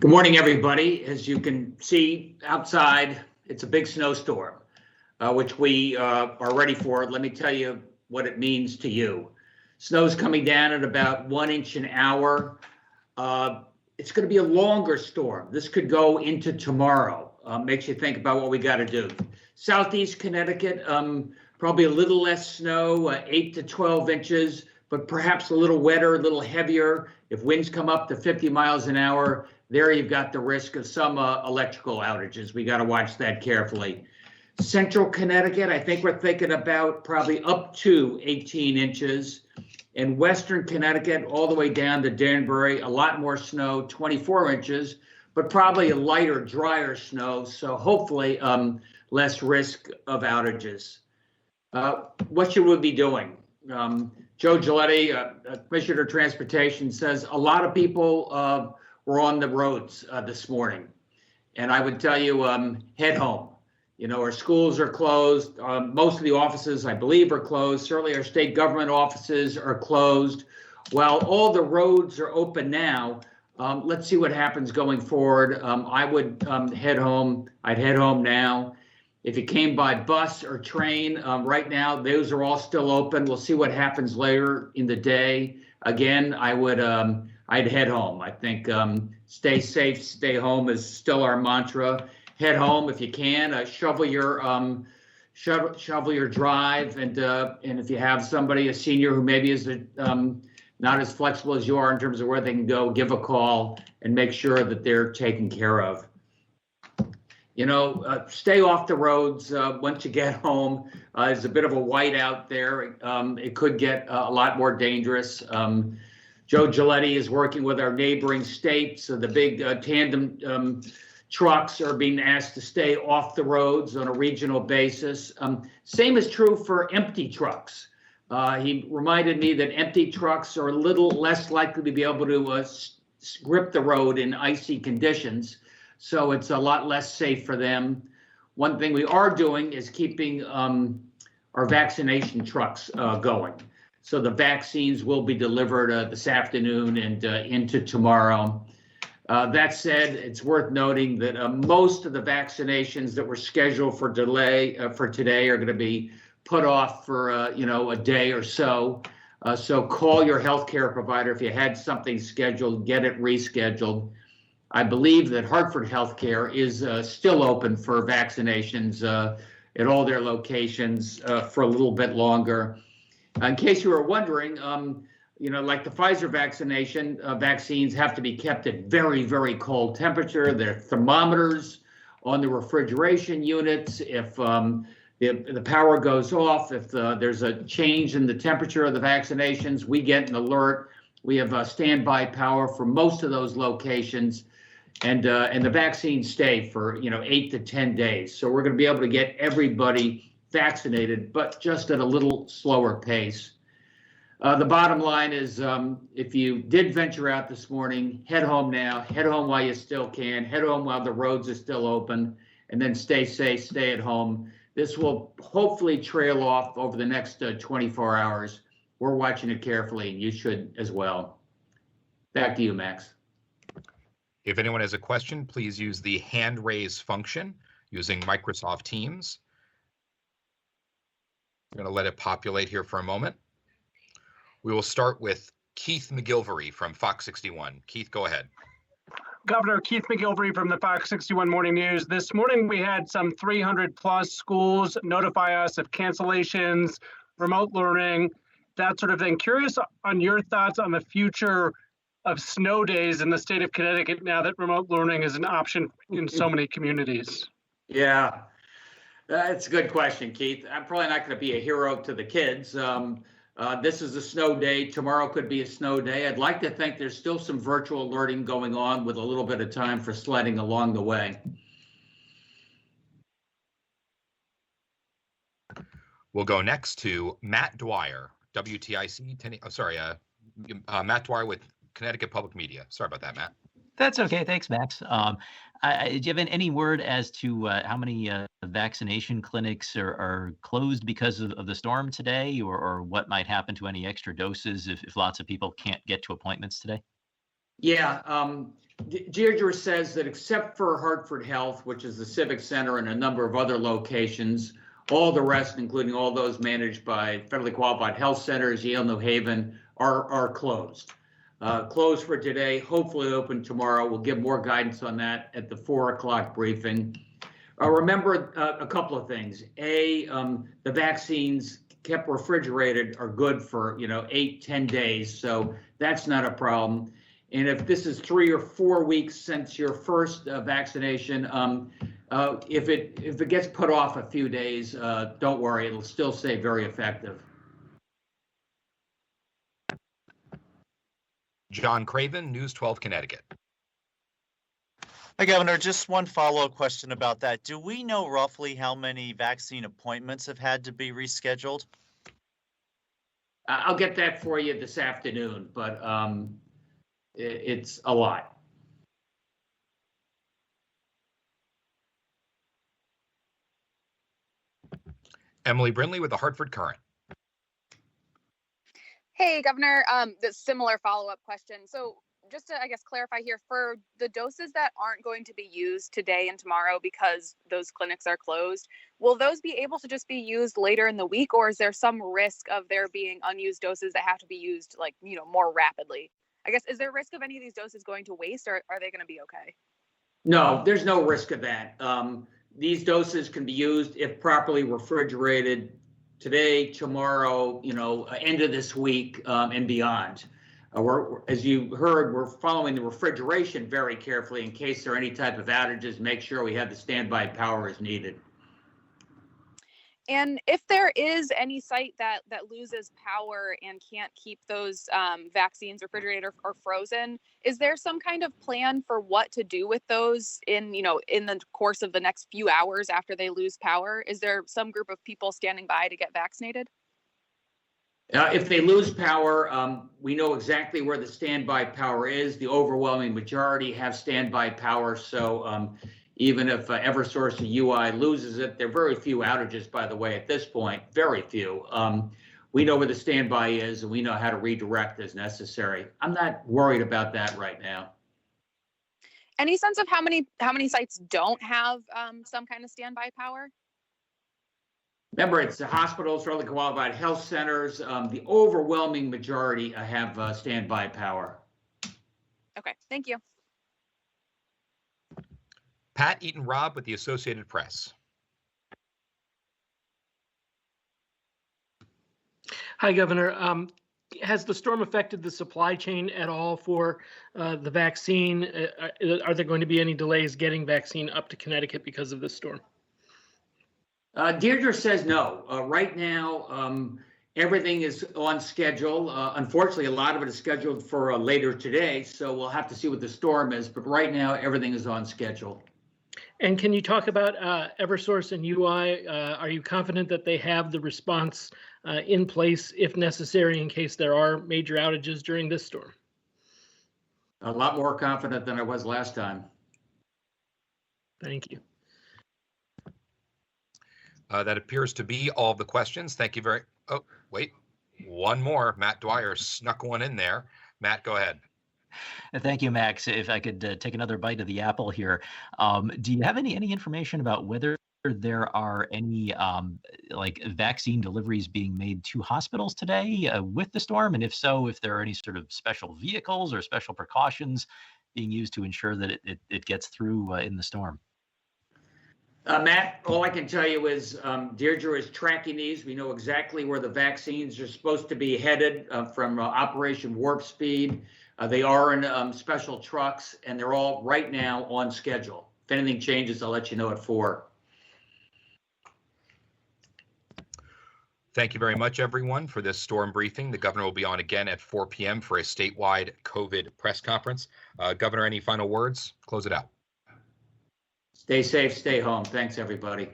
Good morning, everybody. As you can see outside, it's a big snowstorm, which we are ready for. Let me tell you what it means to you. Snow's coming down at about 1 inch an hour. It's going to be a longer storm. This could go into tomorrow. Makes you think about what we got to do. Southeast Connecticut, probably a little less snow, 8 to 12 inches, but perhaps a little wetter, a little heavier. If winds come up to 50 miles an hour, there you've got the risk of some electrical outages. We got to watch that carefully. Central Connecticut, I think we're thinking about probably up to 18 inches. In Western Connecticut, all the way down to Danbury, a lot more snow, 24 inches, but probably a lighter, drier snow. So hopefully less risk of outages. What should we be doing? Joe Giletti, Commissioner of Transportation, says a lot of people were on the roads this morning. And I would tell you, head home. You know, our schools are closed. Most of the offices, I believe, are closed. Certainly our state government offices are closed. While all the roads are open now, let's see what happens going forward. I would head home. I'd head home now. If you came by bus or train, right now, those are all still open. We'll see what happens later in the day. Again, I'd head home. I think stay safe, stay home is still our mantra. Head home if you can. Shovel your drive, and if you have somebody, a senior who maybe is not as flexible as you are in terms of where they can go, give a call and make sure that they're taken care of. You know, stay off the roads once you get home. There's a bit of a whiteout there. It could get a lot more dangerous. Joe Giletti is working with our neighboring states. The big tandem trucks are being asked to stay off the roads on a regional basis. Same is true for empty trucks. He reminded me that empty trucks are a little less likely to be able to grip the road in icy conditions. So it's a lot less safe for them. One thing we are doing is keeping our vaccination trucks going. So the vaccines will be delivered this afternoon and into tomorrow. That said, it's worth noting that most of the vaccinations that were scheduled for today are going to be put off for a day or so. So call your healthcare provider if you had something scheduled, get it rescheduled. I believe that Hartford Healthcare is still open for vaccinations at all their locations for a little bit longer. In case you were wondering, like the Pfizer vaccines have to be kept at very, very cold temperature. There are thermometers on the refrigeration units. If the power goes off, if there's a change in the temperature of the vaccinations, we get an alert. We have standby power for most of those locations. And the vaccines stay for 8 to 10 days. So we're going to be able to get everybody vaccinated, but just at a little slower pace. The bottom line is, if you did venture out this morning, head home now. Head home while you still can. Head home while the roads are still open, and then stay safe. Stay at home. This will hopefully trail off over the next 24 hours. We're watching it carefully, and you should as well. Back to you, Max. If anyone has a question, please use the hand raise function using Microsoft Teams. I'm going to let it populate here for a moment. We will start with Keith McGilvery from Fox 61. Keith, go ahead. Governor Keith McGilvery from the Fox 61 Morning News. This morning we had some 300 plus schools notify us of cancellations, remote learning, that sort of thing. Curious on your thoughts on the future of snow days in the state of Connecticut now that remote learning is an option in so many communities. Yeah, that's a good question, Keith. I'm probably not going to be a hero to the kids. This is a snow day. Tomorrow could be a snow day. I'd like to think there's still some virtual learning going on with a little bit of time for sledding along the way. We'll go next to Matt Dwyer, Matt Dwyer with Connecticut Public Media. Sorry about that, Matt. That's okay. Thanks, Max. Do you have any word as to how many vaccination clinics are closed because of the storm today, or what might happen to any extra doses if lots of people can't get to appointments today? Yeah, Deirdre says that except for Hartford Health, which is the Civic Center and a number of other locations, all the rest, including all those managed by federally qualified health centers, Yale, New Haven, are closed. Closed for today, hopefully open tomorrow. We'll give more guidance on that at the 4 o'clock briefing. Remember a couple of things. The vaccines kept refrigerated are good for 8-10 days, so that's not a problem. And if this is 3 or 4 weeks since your first vaccination, if it gets put off a few days, don't worry, it'll still stay very effective. John Craven, News 12 Connecticut. Hi, Governor. Just one follow-up question about that. Do we know roughly how many vaccine appointments have had to be rescheduled? I'll get that for you this afternoon, but it's a lot. Emily Brindley with the Hartford Current. Hey, Governor, the similar follow-up question. So just to, I guess, clarify here, for the doses that aren't going to be used today and tomorrow because those clinics are closed, will those be able to just be used later in the week, or is there some risk of there being unused doses that have to be used more rapidly? I guess, is there risk of any of these doses going to waste, or are they going to be okay? No, there's no risk of that. These doses can be used if properly refrigerated today, tomorrow, end of this week, and beyond. As you heard, we're following the refrigeration very carefully in case there are any type of outages. Make sure we have the standby power as needed. And if there is any site that loses power and can't keep those vaccines refrigerated or frozen, is there some kind of plan for what to do with those in the course of the next few hours after they lose power? Is there some group of people standing by to get vaccinated? If they lose power, we know exactly where the standby power is. The overwhelming majority have standby power. So even if Eversource or UI loses it, there are very few outages, by the way, at this point, very few. We know where the standby is and we know how to redirect as necessary. I'm not worried about that right now. Any sense of how many sites don't have some kind of standby power? Remember, it's the hospitals, federally qualified health centers. The overwhelming majority have standby power. Okay, thank you. Pat Eaton Robb with the Associated Press. Hi, Governor. Has the storm affected the supply chain at all for the vaccine? Are there going to be any delays getting vaccine up to Connecticut because of this storm? Deirdre says no. Right now, everything is on schedule. Unfortunately, a lot of it is scheduled for later today, so we'll have to see what the storm is. But right now, everything is on schedule. And can you talk about Eversource and UI? Are you confident that they have the response in place if necessary in case there are major outages during this storm? A lot more confident than I was last time. Thank you. That appears to be all the questions. Thank you very. Oh, wait, one more. Matt Dwyer snuck one in there. Matt, go ahead. Thank you, Max. If I could take another bite of the apple here, do you have any information about whether there are any vaccine deliveries being made to hospitals today with the storm? And if so, if there are any sort of special vehicles or special precautions being used to ensure that it gets through in the storm? Matt, all I can tell you is Deirdre is tracking these. We know exactly where the vaccines are supposed to be headed from Operation Warp Speed. They are in special trucks, and they're all right now on schedule. If anything changes, I'll let you know at 4. Thank you very much, everyone, for this storm briefing. The governor will be on again at 4 p.m. for a statewide COVID press conference. Governor, any final words? Close it out. Stay safe, stay home. Thanks, everybody.